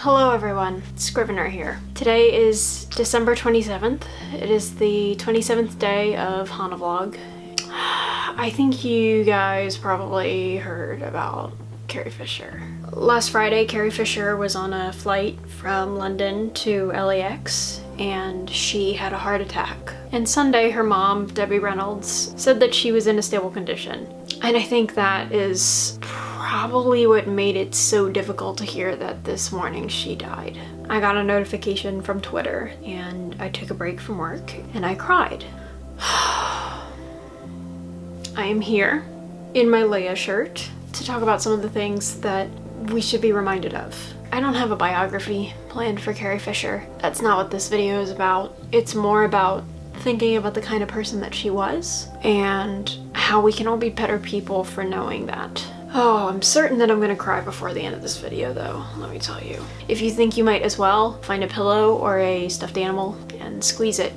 Hello everyone, Scrivener here. Today is December 27th. It is the 27th day of Hanuvvlog. I think you guys probably heard about Carrie Fisher. Last Friday, Carrie Fisher was on a flight from London to LAX and she had a heart attack. And Sunday, her mom, Debbie Reynolds, said that she was in a stable condition. And I think that is probably what made it so difficult to hear that this morning she died. I got a notification from Twitter and I took a break from work and I cried. I am here in my Leia shirt to talk about some of the things that we should be reminded of. I don't have a biography planned for Carrie Fisher. That's not what this video is about. It's more about thinking about the kind of person that she was and how we can all be better people for knowing that. Oh, I'm certain that I'm gonna cry before the end of this video though, let me tell you. If you think you might as well, find a pillow or a stuffed animal and squeeze it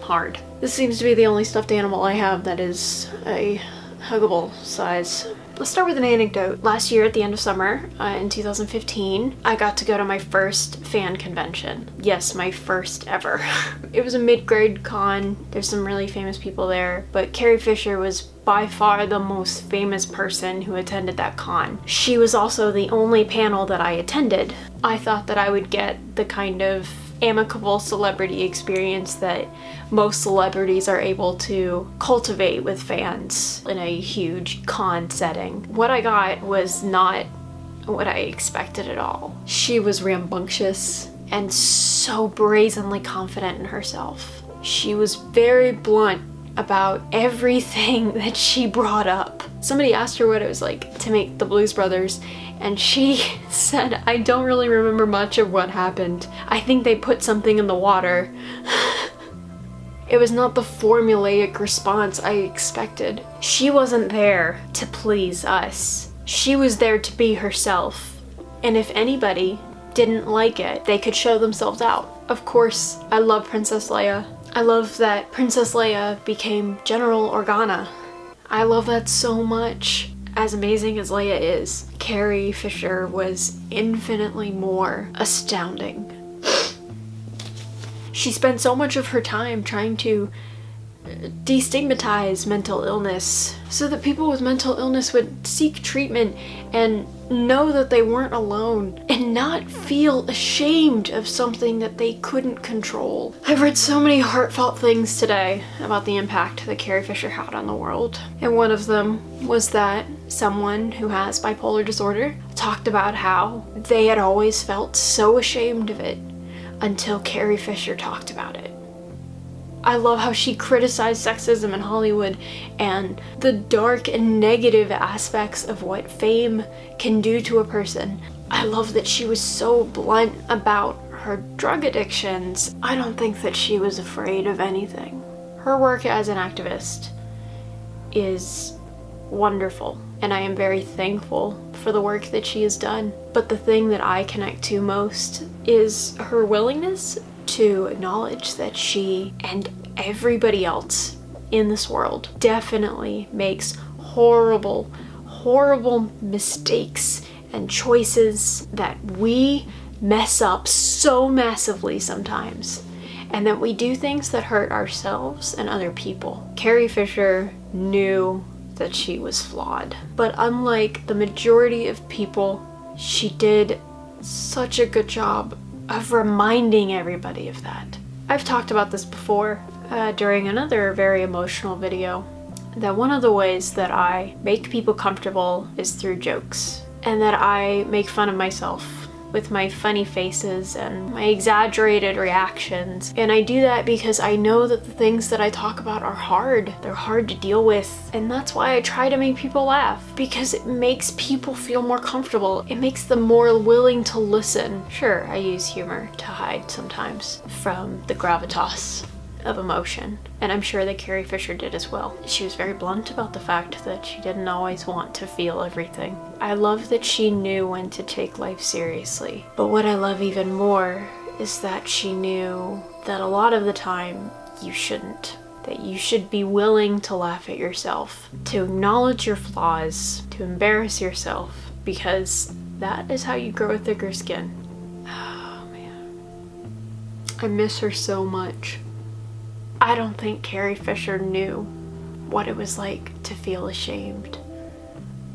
hard. This seems to be the only stuffed animal I have that is a huggable size. Let's start with an anecdote. Last year at the end of summer, in 2015, I got to go to my first fan convention. Yes, my first ever. It was a mid-grade con. There's some really famous people there, but Carrie Fisher was by far the most famous person who attended that con. She was also the only panel that I attended. I thought that I would get the kind of amicable celebrity experience that most celebrities are able to cultivate with fans in a huge con setting. What I got was not what I expected at all. She was rambunctious and so brazenly confident in herself. She was very blunt about everything that she brought up. Somebody asked her what it was like to make the Blues Brothers, and she said, "I don't really remember much of what happened. I think they put something in the water." It was not the formulaic response I expected. She wasn't there to please us. She was there to be herself. And if anybody didn't like it, they could show themselves out. Of course, I love Princess Leia. I love that Princess Leia became General Organa. I love that so much. As amazing as Leia is, Carrie Fisher was infinitely more astounding. She spent so much of her time trying to destigmatize mental illness so that people with mental illness would seek treatment and know that they weren't alone and not feel ashamed of something that they couldn't control. I've read so many heartfelt things today about the impact that Carrie Fisher had on the world, and one of them was that someone who has bipolar disorder talked about how they had always felt so ashamed of it until Carrie Fisher talked about it. I love how she criticized sexism in Hollywood and the dark and negative aspects of what fame can do to a person. I love that she was so blunt about her drug addictions. I don't think that she was afraid of anything. Her work as an activist is wonderful, and I am very thankful for the work that she has done. But the thing that I connect to most is her willingness to acknowledge that she and everybody else in this world definitely makes horrible mistakes and choices that we mess up so massively sometimes, and that we do things that hurt ourselves and other people. Carrie Fisher knew that she was flawed, but unlike the majority of people, she did such a good job of reminding everybody of that. I've talked about this before during another very emotional video, that one of the ways that I make people comfortable is through jokes, and that I make fun of myself with my funny faces and my exaggerated reactions. And I do that because I know that the things that I talk about are hard. They're hard to deal with. And that's why I try to make people laugh, because it makes people feel more comfortable. It makes them more willing to listen. Sure, I use humor to hide sometimes from the gravitas of emotion, and I'm sure that Carrie Fisher did as well. She was very blunt about the fact that she didn't always want to feel everything. I love that she knew when to take life seriously, but what I love even more is that she knew that a lot of the time you shouldn't. That you should be willing to laugh at yourself, to acknowledge your flaws, to embarrass yourself, because that is how you grow a thicker skin. I miss her so much. I don't think Carrie Fisher knew what it was like to feel ashamed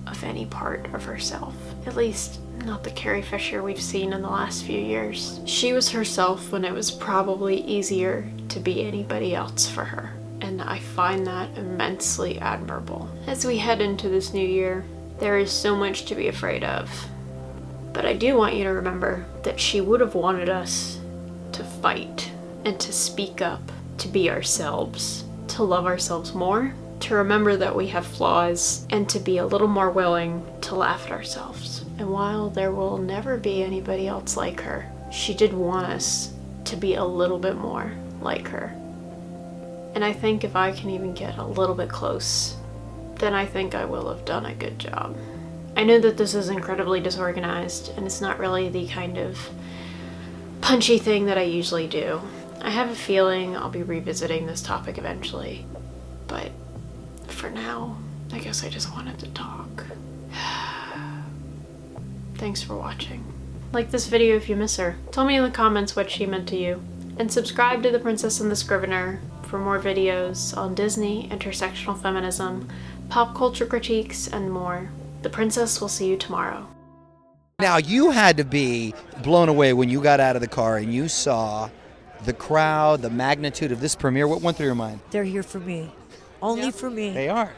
of any part of herself. At least, not the Carrie Fisher we've seen in the last few years. She was herself when it was probably easier to be anybody else for her. And I find that immensely admirable. As we head into this new year, there is so much to be afraid of. But I do want you to remember that she would have wanted us to fight and to speak up, to be ourselves, to love ourselves more, to remember that we have flaws, and to be a little more willing to laugh at ourselves. And while there will never be anybody else like her, she did want us to be a little bit more like her. And I think if I can even get a little bit close, then I think I will have done a good job. I know that this is incredibly disorganized, and it's not really the kind of punchy thing that I usually do. I have a feeling I'll be revisiting this topic eventually, but for now, I guess I just wanted to talk. Thanks for watching. Like this video if you miss her. Tell me in the comments what she meant to you. And subscribe to The Princess and the Scrivener for more videos on Disney, intersectional feminism, pop culture critiques, and more. The Princess will see you tomorrow. Now, you had to be blown away when you got out of the car and you saw the crowd, the magnitude of this premiere. What went through your mind? They're here for me. Only for me. They are.